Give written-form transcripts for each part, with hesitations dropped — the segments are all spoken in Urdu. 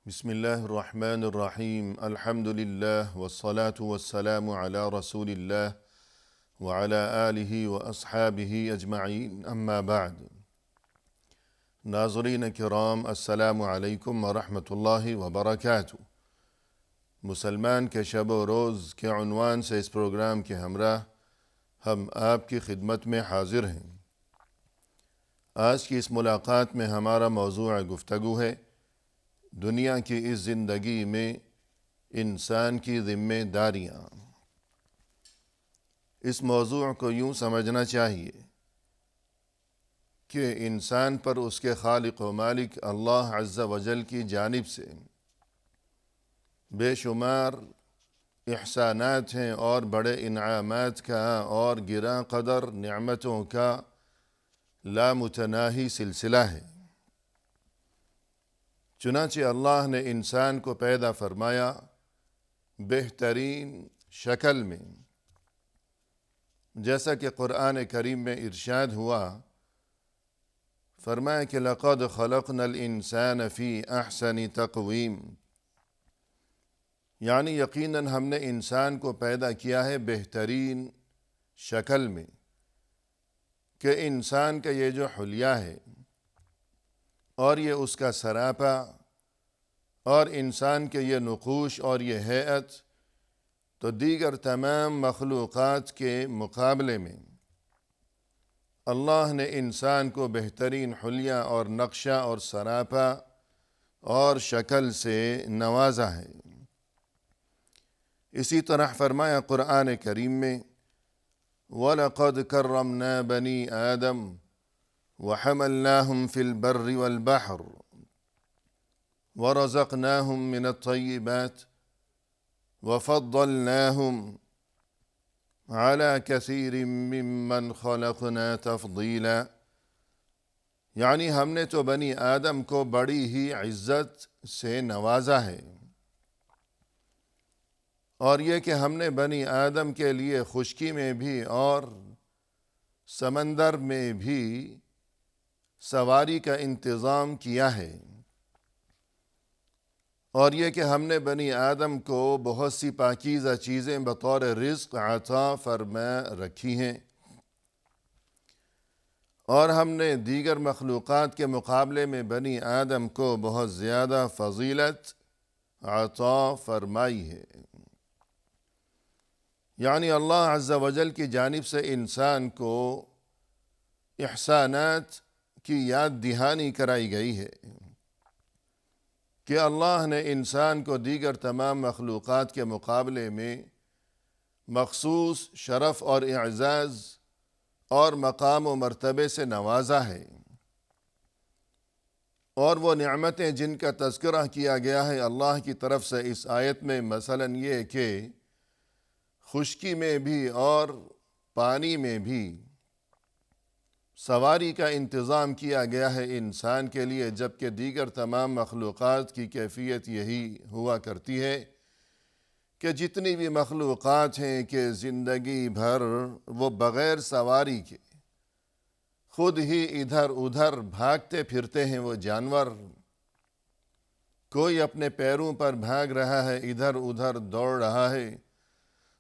بسم الله الرحمن الرحيم الحمد لله والصلاة والسلام على رسول الله وعلى آله وأصحابه أجمعين اما بعد۔ ناظرین کرام، السلام علیکم ورحمۃ اللہ وبرکاتہ۔ مسلمان کے شب و روز کے عنوان سے اس پروگرام کے ہمراہ ہم آپ کی خدمت میں حاضر ہیں۔ آج کی اس ملاقات میں ہمارا موضوع گفتگو ہے دنیا کی اس زندگی میں انسان کی ذمہ داریاں۔ اس موضوع کو یوں سمجھنا چاہیے کہ انسان پر اس کے خالق و مالک اللہ عز و جل کی جانب سے بے شمار احسانات ہیں اور بڑے انعامات کا اور گراں قدر نعمتوں کا لامتناہی سلسلہ ہے۔ چنانچہ اللہ نے انسان کو پیدا فرمایا بہترین شکل میں، جیسا کہ قرآن کریم میں ارشاد ہوا، فرمایا کہ لَقَدْ خَلَقْنَا الْإِنسَانَ فِي أَحْسَنِ تَقْوِيمٍ، یعنی یقیناً ہم نے انسان کو پیدا کیا ہے بہترین شکل میں، کہ انسان کا یہ جو حلیہ ہے اور یہ اس کا سراپا اور انسان کے یہ نقوش اور یہ ہیئت تو دیگر تمام مخلوقات کے مقابلے میں اللہ نے انسان کو بہترین حلیہ اور نقشہ اور سراپا اور شکل سے نوازا ہے۔ اسی طرح فرمایا قرآن کریم میں وَلَقَدْ كَرَّمْنَا بَنِي آدَمَ وَحَمَلْنَاهُمْ فِي الْبَرِّ وَالْبَحْرِ وَرَزَقْنَاهُمْ مِنَ الطَّيِّبَاتِ وَفَضَّلْنَاهُمْ عَلَى كَثِيرٍ مِّمَّنْ خَلَقْنَا تَفْضِيلًا، یعنی ہم نے تو بنی آدم کو بڑی ہی عزت سے نوازا ہے، اور یہ کہ ہم نے بنی آدم کے لیے خشکی میں بھی اور سمندر میں بھی سواری کا انتظام کیا ہے، اور یہ کہ ہم نے بنی آدم کو بہت سی پاکیزہ چیزیں بطور رزق عطا فرما رکھی ہیں، اور ہم نے دیگر مخلوقات کے مقابلے میں بنی آدم کو بہت زیادہ فضیلت عطا فرمائی ہے۔ یعنی اللہ عز و جل کی جانب سے انسان کو احسانات کی یاد دہانی کرائی گئی ہے کہ اللہ نے انسان کو دیگر تمام مخلوقات کے مقابلے میں مخصوص شرف اور اعزاز اور مقام و مرتبے سے نوازا ہے، اور وہ نعمتیں جن کا تذکرہ کیا گیا ہے اللہ کی طرف سے اس آیت میں، مثلاً یہ کہ خشکی میں بھی اور پانی میں بھی سواری کا انتظام کیا گیا ہے انسان کے لیے، جبکہ دیگر تمام مخلوقات کی کیفیت یہی ہوا کرتی ہے کہ جتنی بھی مخلوقات ہیں کہ زندگی بھر وہ بغیر سواری کے خود ہی ادھر ادھر بھاگتے پھرتے ہیں۔ وہ جانور کوئی اپنے پیروں پر بھاگ رہا ہے، ادھر ادھر دوڑ رہا ہے،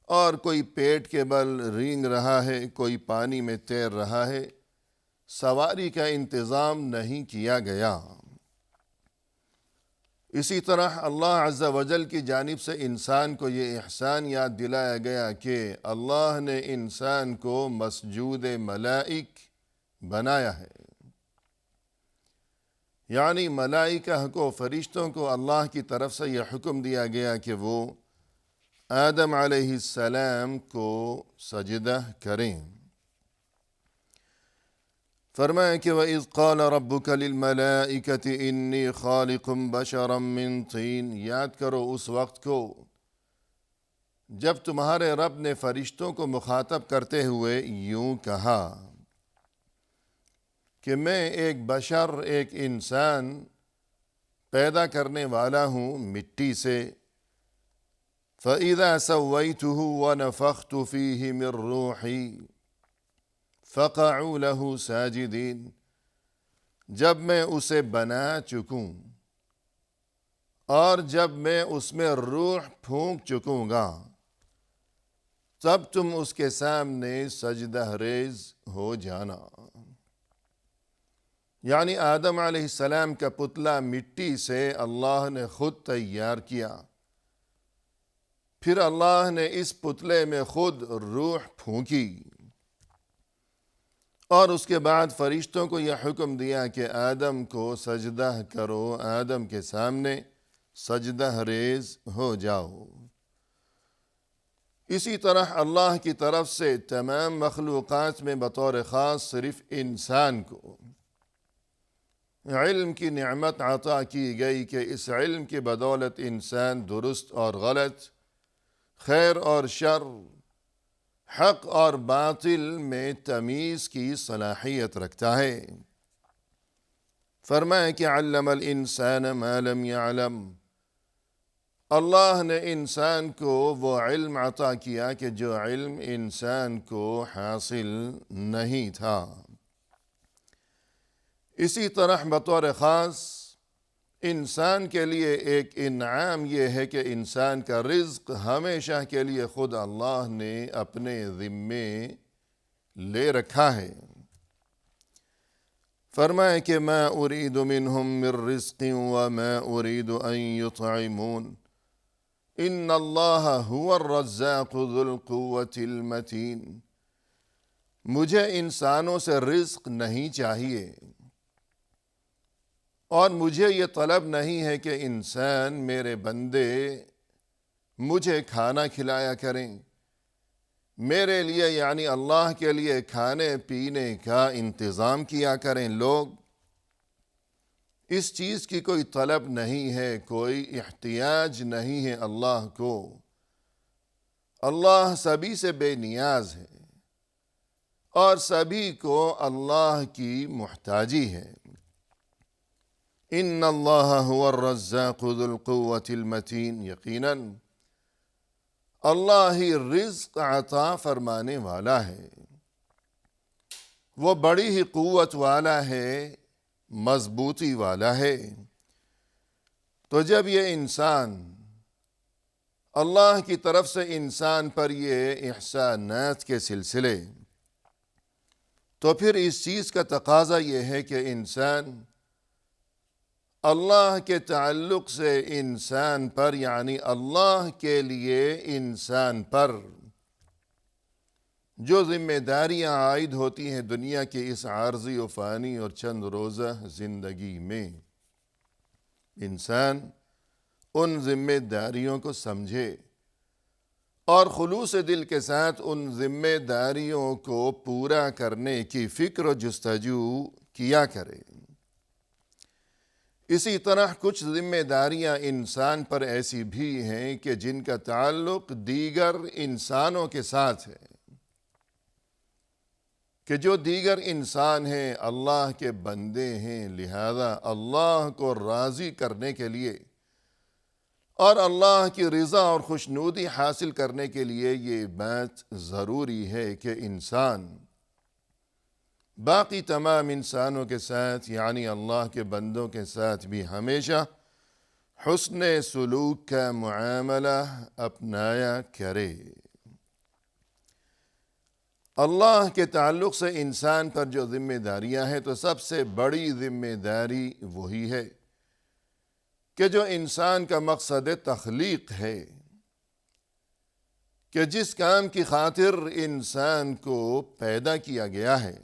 اور کوئی پیٹ کے بل رینگ رہا ہے، کوئی پانی میں تیر رہا ہے، سواری کا انتظام نہیں کیا گیا۔ اسی طرح اللہ عز و جل کی جانب سے انسان کو یہ احسان یاد دلایا گیا کہ اللہ نے انسان کو مسجود ملائک بنایا ہے، یعنی ملائکہ کو، فرشتوں کو اللہ کی طرف سے یہ حکم دیا گیا کہ وہ آدم علیہ السلام کو سجدہ کریں۔ فرمایا کہ وَإِذْ قَالَ رَبُّكَ لِلْمَلَائِكَةِ إِنِّي خَالِقٌ بَشَرًا مِّن طِينٍ، یاد کرو اس وقت کو جب تمہارے رب نے فرشتوں کو مخاطب کرتے ہوئے یوں کہا کہ میں ایک بشر، ایک انسان پیدا کرنے والا ہوں مٹی سے، فَإِذَا سَوَّيْتُهُ وَنَفَخْتُ فِيهِ مِن رُّوحِي فَقَعُوا لَهُ سَاجِدِينَ، جب میں اسے بنا چکوں اور جب میں اس میں روح پھونک چکوں گا تب تم اس کے سامنے سجدہ ریز ہو جانا۔ یعنی آدم علیہ السلام کا پتلا مٹی سے اللہ نے خود تیار کیا، پھر اللہ نے اس پتلے میں خود روح پھونکی، اور اس کے بعد فرشتوں کو یہ حکم دیا کہ آدم کو سجدہ کرو، آدم کے سامنے سجدہ ریز ہو جاؤ۔ اسی طرح اللہ کی طرف سے تمام مخلوقات میں بطور خاص صرف انسان کو علم کی نعمت عطا کی گئی کہ اس علم کی بدولت انسان درست اور غلط، خیر اور شر، حق اور باطل میں تمیز کی صلاحیت رکھتا ہے۔ فرمائے کہ علم الانسان ما لم يعلم، اللہ نے انسان کو وہ علم عطا کیا کہ جو علم انسان کو حاصل نہیں تھا۔ اسی طرح بطور خاص انسان کے لیے ایک انعام یہ ہے کہ انسان کا رزق ہمیشہ کے لیے خود اللہ نے اپنے ذمے لے رکھا ہے۔ فرمائے کہ ما اريد منهم من رزق وما اريد ان يطعمون ان اللہ هو الرزاق ذو القوة المتین، مجھے انسانوں سے رزق نہیں چاہیے، اور مجھے یہ طلب نہیں ہے کہ انسان میرے بندے مجھے کھانا کھلایا کریں، میرے لیے یعنی اللہ کے لیے کھانے پینے کا انتظام کیا کریں لوگ۔ اس چیز کی کوئی طلب نہیں ہے، کوئی احتیاج نہیں ہے اللہ کو۔ اللہ سبھی سے بے نیاز ہے اور سبھی کو اللہ کی محتاجی ہے۔ ان اللہ هو الرزاق ذو القوة المتین، یقیناً اللہ ہی رزق عطا فرمانے والا ہے، وہ بڑی ہی قوت والا ہے، مضبوطی والا ہے۔ تو جب یہ انسان اللہ کی طرف سے انسان پر یہ احسانات کے سلسلے، تو پھر اس چیز کا تقاضا یہ ہے کہ انسان اللہ کے تعلق سے انسان پر یعنی اللہ کے لیے انسان پر جو ذمہ داریاں عائد ہوتی ہیں دنیا کی اس عارضی و فانی اور چند روزہ زندگی میں، انسان ان ذمہ داریوں کو سمجھے اور خلوص دل کے ساتھ ان ذمہ داریوں کو پورا کرنے کی فکر و جستجو کیا کرے۔ اسی طرح کچھ ذمہ داریاں انسان پر ایسی بھی ہیں کہ جن کا تعلق دیگر انسانوں کے ساتھ ہے، کہ جو دیگر انسان ہیں اللہ کے بندے ہیں، لہذا اللہ کو راضی کرنے کے لیے اور اللہ کی رضا اور خوشنودی حاصل کرنے کے لیے یہ بات ضروری ہے کہ انسان باقی تمام انسانوں کے ساتھ یعنی اللہ کے بندوں کے ساتھ بھی ہمیشہ حسن سلوک کا معاملہ اپنایا کرے۔ اللہ کے تعلق سے انسان پر جو ذمہ داریاں ہیں تو سب سے بڑی ذمہ داری وہی ہے کہ جو انسان کا مقصد تخلیق ہے، کہ جس کام کی خاطر انسان کو پیدا کیا گیا ہے،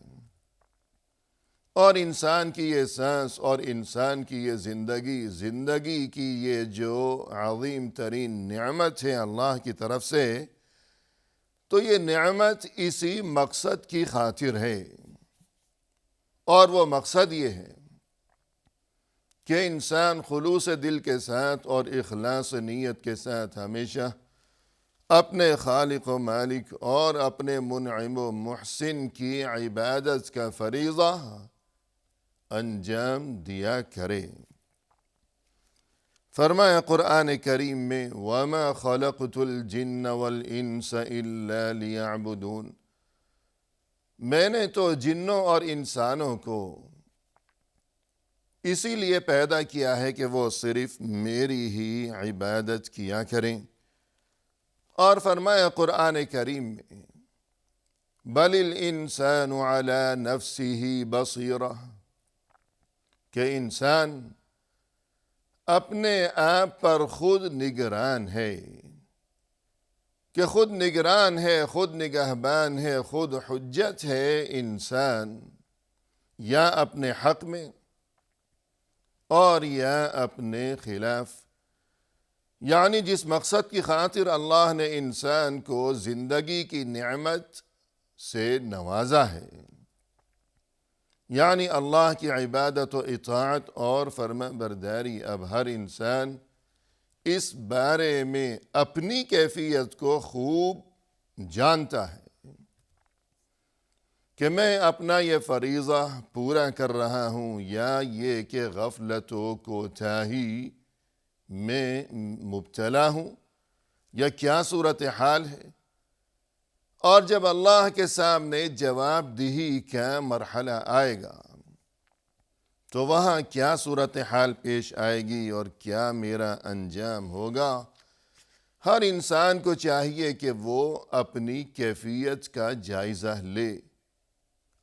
اور انسان کی یہ سانس اور انسان کی یہ زندگی کی یہ جو عظیم ترین نعمت ہے اللہ کی طرف سے، تو یہ نعمت اسی مقصد کی خاطر ہے، اور وہ مقصد یہ ہے کہ انسان خلوص دل کے ساتھ اور اخلاص نیت کے ساتھ ہمیشہ اپنے خالق و مالک اور اپنے منعم و محسن کی عبادت کا فریضہ انجام دیا کرے۔ فرمایا قرآن کریم میں وَمَا خَلَقْتُ الْجِنَّ وَالْإِنسَ إِلَّا لِيَعْبُدُونَ، میں نے تو جنوں اور انسانوں کو اسی لیے پیدا کیا ہے کہ وہ صرف میری ہی عبادت کیا کریں۔ اور فرمایا قرآن کریم میں، بل الانسان علی نفسہ بصیرہ، کہ انسان اپنے آپ پر خود نگران ہے، کہ خود نگران ہے، خود نگہبان ہے، خود حجت ہے انسان، یا اپنے حق میں اور یا اپنے خلاف۔ یعنی جس مقصد کی خاطر اللہ نے انسان کو زندگی کی نعمت سے نوازا ہے، یعنی اللہ کی عبادت و اطاعت اور فرما برداری، اب ہر انسان اس بارے میں اپنی کیفیت کو خوب جانتا ہے کہ میں اپنا یہ فریضہ پورا کر رہا ہوں یا یہ کہ غفلت و کوتاہی میں مبتلا ہوں، یا کیا صورتحال ہے۔ اور جب اللہ کے سامنے جواب دہی کا مرحلہ آئے گا تو وہاں کیا صورتحال پیش آئے گی اور کیا میرا انجام ہوگا۔ ہر انسان کو چاہیے کہ وہ اپنی کیفیت کا جائزہ لے،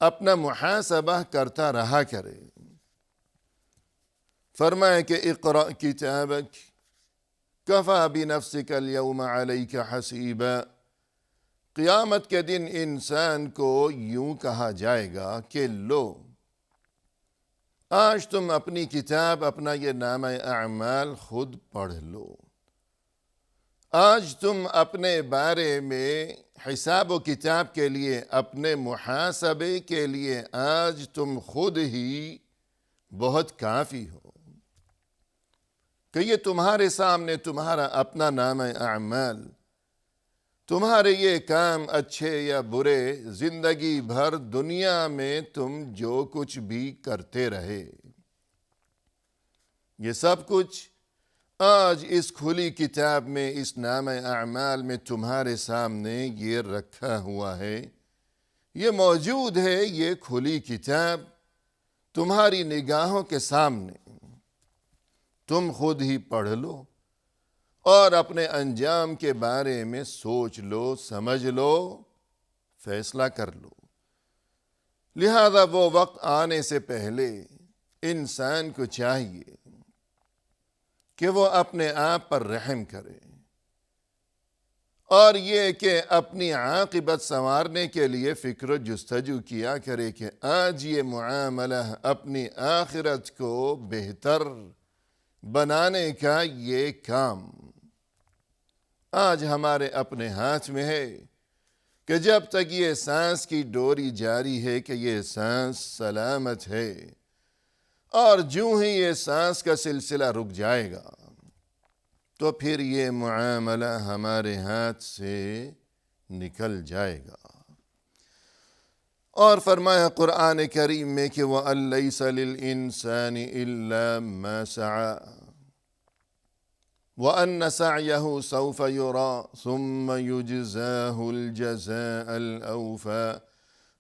اپنا محاسبہ کرتا رہا کرے۔ فرمائے کہ اقرأ کتابک کفی بنفسک اليوم علیک حسیبا، قیامت کے دن انسان کو یوں کہا جائے گا کہ لو، آج تم اپنی کتاب، اپنا یہ نامہ اعمال خود پڑھ لو۔ آج تم اپنے بارے میں حساب و کتاب کے لیے، اپنے محاسبے کے لیے آج تم خود ہی بہت کافی ہو، کہ یہ تمہارے سامنے تمہارا اپنا نامہ اعمال، تمہارے یہ کام اچھے یا برے، زندگی بھر دنیا میں تم جو کچھ بھی کرتے رہے، یہ سب کچھ آج اس کھلی کتاب میں، اس نامہ اعمال میں تمہارے سامنے یہ رکھا ہوا ہے، یہ موجود ہے، یہ کھلی کتاب تمہاری نگاہوں کے سامنے، تم خود ہی پڑھ لو اور اپنے انجام کے بارے میں سوچ لو، سمجھ لو، فیصلہ کر لو۔ لہذا وہ وقت آنے سے پہلے انسان کو چاہیے کہ وہ اپنے آپ پر رحم کرے، اور یہ کہ اپنی عاقبت سنوارنے کے لیے فکر و جستجو کیا کرے کہ آج یہ معاملہ اپنی آخرت کو بہتر بنانے کا یہ کام آج ہمارے اپنے ہاتھ میں ہے، کہ جب تک یہ سانس کی ڈوری جاری ہے، کہ یہ سانس سلامت ہے، اور جوں ہی یہ سانس کا سلسلہ رک جائے گا تو پھر یہ معاملہ ہمارے ہاتھ سے نکل جائے گا۔ اور فرمایا قرآن کریم میں کہ وَأَن لَيْسَ لِلْإِنسَانِ إِلَّا مَا سَعَى وَأَنَّ سَعْيَهُ سَوْفَ يُرَى ثُمَّ يُجْزَاهُ الْجَزَاءَ الْأَوْفَى،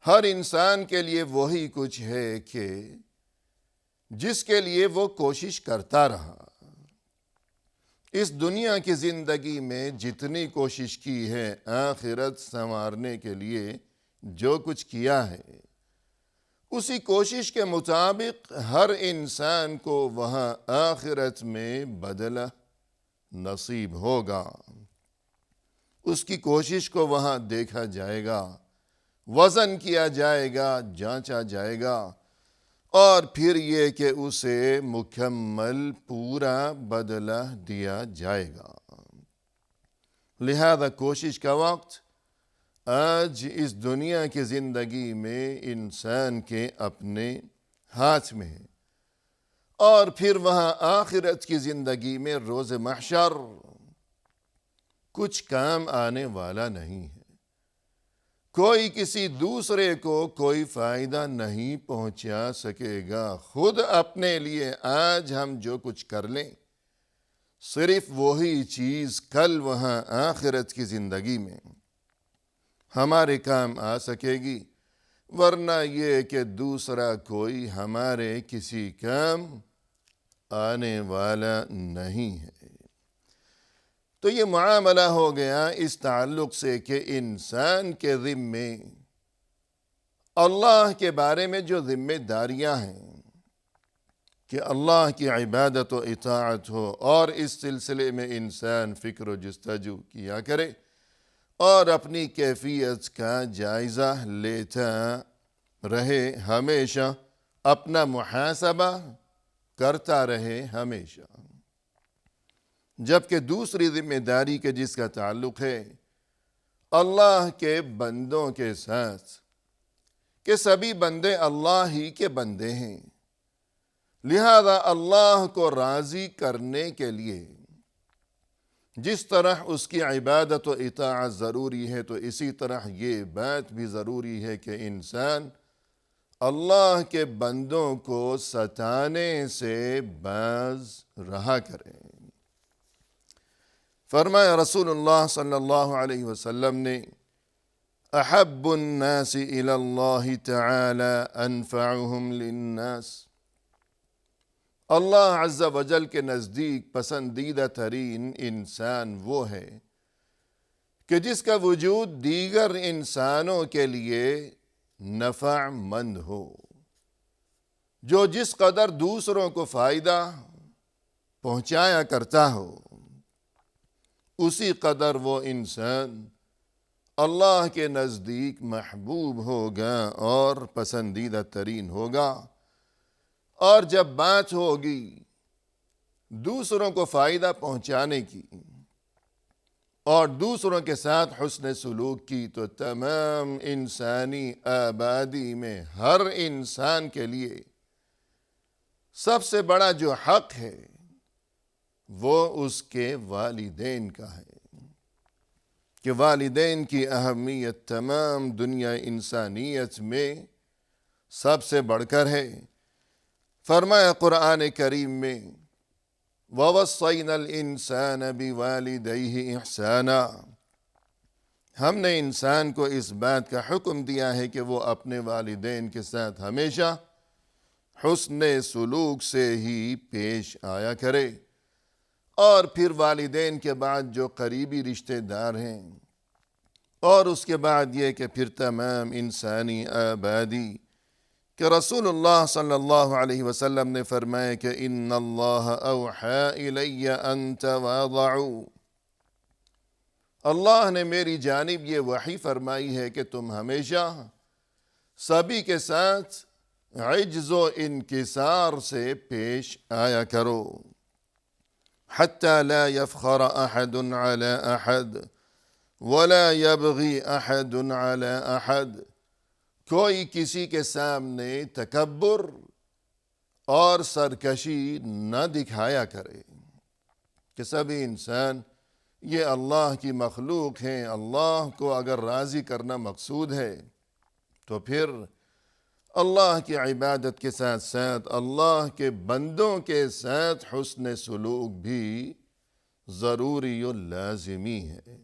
ہر انسان کے لیے وہی کچھ ہے کہ جس کے لیے وہ کوشش کرتا رہا۔ اس دنیا کی زندگی میں جتنی کوشش کی ہے، آخرت سنوارنے کے لیے جو کچھ کیا ہے، اسی کوشش کے مطابق ہر انسان کو وہاں آخرت میں بدلہ نصیب ہوگا۔ اس کی کوشش کو وہاں دیکھا جائے گا، وزن کیا جائے گا، جانچا جائے گا، اور پھر یہ کہ اسے مکمل پورا بدلہ دیا جائے گا۔ لہذا کوشش کا وقت آج اس دنیا کی زندگی میں انسان کے اپنے ہاتھ میں ہے، اور پھر وہاں آخرت کی زندگی میں روز محشر کچھ کام آنے والا نہیں ہے۔ کوئی کسی دوسرے کو کوئی فائدہ نہیں پہنچا سکے گا۔ خود اپنے لیے آج ہم جو کچھ کر لیں، صرف وہی چیز کل وہاں آخرت کی زندگی میں ہمارے کام آ سکے گی، ورنہ یہ کہ دوسرا کوئی ہمارے کسی کام آنے والا نہیں ہے۔ تو یہ معاملہ ہو گیا اس تعلق سے کہ انسان کے ذمے اللہ کے بارے میں جو ذمہ داریاں ہیں کہ اللہ کی عبادت و اطاعت ہو، اور اس سلسلے میں انسان فکر و جستجو کیا کرے اور اپنی کیفیت کا جائزہ لیتا رہے، ہمیشہ اپنا محاسبہ کرتا رہے ہمیشہ۔ جبکہ دوسری ذمہ داری کے جس کا تعلق ہے اللہ کے بندوں کے ساتھ، کہ سبھی بندے اللہ ہی کے بندے ہیں، لہذا اللہ کو راضی کرنے کے لیے جس طرح اس کی عبادت و اطاعت ضروری ہے، تو اسی طرح یہ بات بھی ضروری ہے کہ انسان اللہ کے بندوں کو ستانے سے باز رہا کرے۔ فرمایا رسول اللہ صلی اللہ علیہ وسلم نے، احب الناس الى اللہ تعالی انفعهم للناس، اللہ عز و جل کے نزدیک پسندیدہ ترین انسان وہ ہے کہ جس کا وجود دیگر انسانوں کے لیے نفع مند ہو، جو جس قدر دوسروں کو فائدہ پہنچایا کرتا ہو، اسی قدر وہ انسان اللہ کے نزدیک محبوب ہوگا اور پسندیدہ ترین ہوگا۔ اور جب بات ہوگی دوسروں کو فائدہ پہنچانے کی اور دوسروں کے ساتھ حسن سلوک کی، تو تمام انسانی آبادی میں ہر انسان کے لیے سب سے بڑا جو حق ہے وہ اس کے والدین کا ہے، کہ والدین کی اہمیت تمام دنیا انسانیت میں سب سے بڑھ کر ہے۔ فرمایا قرآن کریم میں، وَوَصَّيْنَا الْإِنسَانَ بِوَالِدَيْهِ إِحْسَانًا، ہم نے انسان کو اس بات کا حکم دیا ہے کہ وہ اپنے والدین کے ساتھ ہمیشہ حسن سلوک سے ہی پیش آیا کرے، اور پھر والدین کے بعد جو قریبی رشتہ دار ہیں، اور اس کے بعد یہ کہ پھر تمام انسانی آبادی، کہ رسول اللہ صلی اللہ علیہ وسلم نے فرمایا کہ ان اللہ اوحى الی ان تواضعوا، اللہ نے میری جانب یہ وحی فرمائی ہے کہ تم ہمیشہ سبھی کے ساتھ عجز و انکسار سے پیش آیا کرو، حتی لا يفخر احد على احد ولا يبغي احد على احد، کوئی کسی کے سامنے تکبر اور سرکشی نہ دکھایا کرے، کہ سبھی انسان یہ اللہ کی مخلوق ہیں، اللہ کو اگر راضی کرنا مقصود ہے تو پھر اللہ کی عبادت کے ساتھ ساتھ اللہ کے بندوں کے ساتھ حسن سلوک بھی ضروری و لازمی ہے۔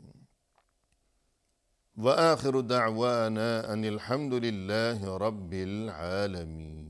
وآخر دعوانا ان الحمد للہ رب العالمین۔